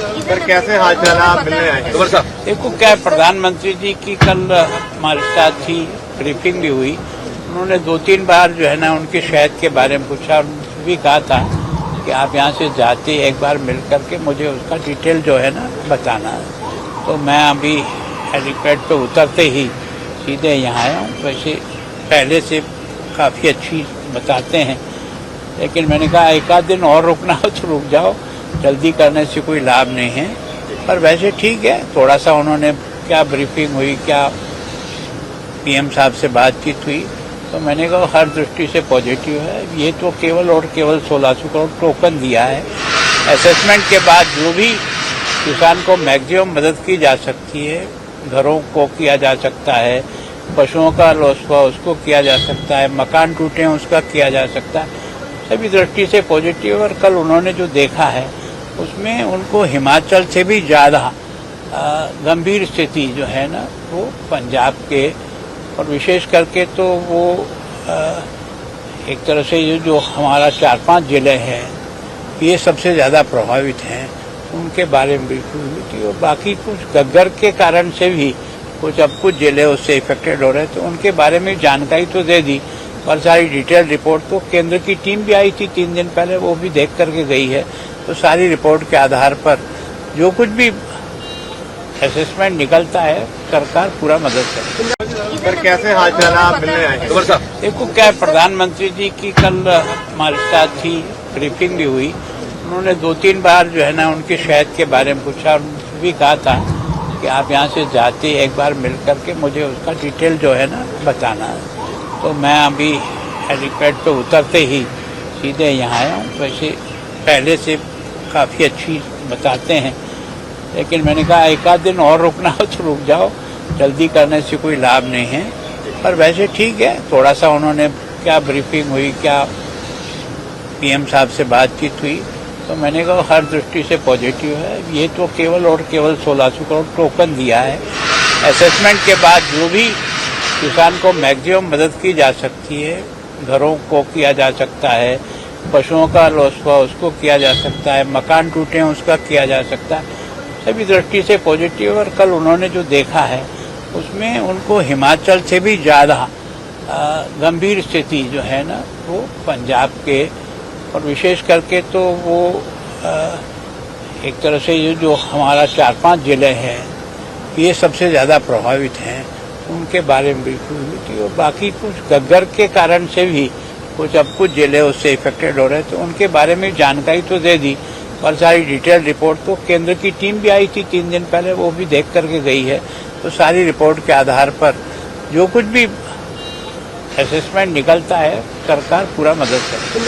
Sir कैसे हाल चाल आप मिलने आए? देखो क्या प्रधानमंत्री जी की कल हमारे साथ ही ब्रीफिंग भी हुई। उन्होंने 2-3 बार जो है ना उनकी शहद के बारे में पूछा और भी कहा था कि आप यहाँ से जाते एक बार मिल करके मुझे उसका डिटेल जो है ना बताना है। तो मैं अभी हेलीपैड पे उतरते ही सीधे यहाँ आया हूँ। वैसे पहले से काफ़ी अच्छी बताते हैं, लेकिन मैंने कहा एक आध दिन और रुकना हो तो रुक जाओ, जल्दी करने से कोई लाभ नहीं है। पर वैसे ठीक है, थोड़ा सा उन्होंने क्या ब्रीफिंग हुई, क्या पीएम साहब से बातचीत हुई, तो मैंने कहा हर दृष्टि से पॉजिटिव है। ये तो केवल और केवल 1600 करोड़ टोकन दिया है। असेसमेंट के बाद जो भी किसान को मैक्सिमम मदद की जा सकती है, घरों को किया जा सकता है, पशुओं का लॉस हुआ उसको किया जा सकता है, मकान टूटे हैं उसका किया जा सकता है, सभी दृष्टि से पॉजिटिव। और कल उन्होंने जो देखा है उसमें उनको हिमाचल से भी ज़्यादा गंभीर स्थिति जो है ना वो पंजाब के, और विशेष करके तो वो एक तरह से ये जो हमारा 4-5 जिले हैं ये सबसे ज़्यादा प्रभावित हैं, उनके बारे में बिल्कुल हुई थी। और बाकी कुछ गग्गर के कारण से भी कुछ जिले उससे इफेक्टेड हो रहे थे, उनके बारे में जानकारी तो दे दी। और सारी डिटेल रिपोर्ट तो केंद्र की टीम भी आई थी 3 दिन पहले, वो भी देख करके गई है। तो सारी रिपोर्ट के आधार पर जो कुछ भी असेसमेंट निकलता है सरकार पूरा मदद करेगी। सर कैसे हाल चाल आप मिलने आए? देखो क्या प्रधानमंत्री जी की कल हमारे साथ ही ब्रीफिंग भी हुई। उन्होंने 2-3 बार जो है ना उनकी शहद के बारे में पूछा और भी कहा था कि आप यहाँ से जाते एक बार मिल करके मुझे उसका डिटेल जो है ना बताना है। तो मैं अभी हेलीपैड पे उतरते ही सीधे यहाँ आया हूँ। वैसे पहले से काफ़ी अच्छी बताते हैं, लेकिन मैंने कहा एक आध दिन और रुकना हो तो रुक जाओ, जल्दी करने से कोई लाभ नहीं है। पर वैसे ठीक है, थोड़ा सा उन्होंने क्या ब्रीफिंग हुई, क्या पीएम साहब से बातचीत हुई, तो मैंने कहा हर दृष्टि से पॉजिटिव है। ये तो केवल और केवल 1600 करोड़ टोकन दिया है। असेसमेंट के बाद जो भी किसान को मैक्सिमम मदद की जा सकती है, घरों को किया जा सकता है, पशुओं का लॉस हुआ उसको किया जा सकता है, मकान टूटे हैं उसका किया जा सकता है, सभी दृष्टि से पॉजिटिव। और कल उन्होंने जो देखा है उसमें उनको हिमाचल से भी ज़्यादा गंभीर स्थिति जो है ना वो पंजाब के, और विशेष करके तो वो एक तरह से ये जो हमारा 4-5 जिले हैं ये सबसे ज़्यादा प्रभावित हैं, उनके बारे में बिल्कुल हुई थी। और बाकी कुछ गग्गर के कारण से भी कुछ जिले उससे इफेक्टेड हो रहे थे, उनके बारे में जानकारी तो दे दी। और सारी डिटेल रिपोर्ट तो केंद्र की टीम भी आई थी 3 दिन पहले, वो भी देख करके गई है। तो सारी रिपोर्ट के आधार पर जो कुछ भी असेसमेंट निकलता है सरकार पूरा मदद करेगी।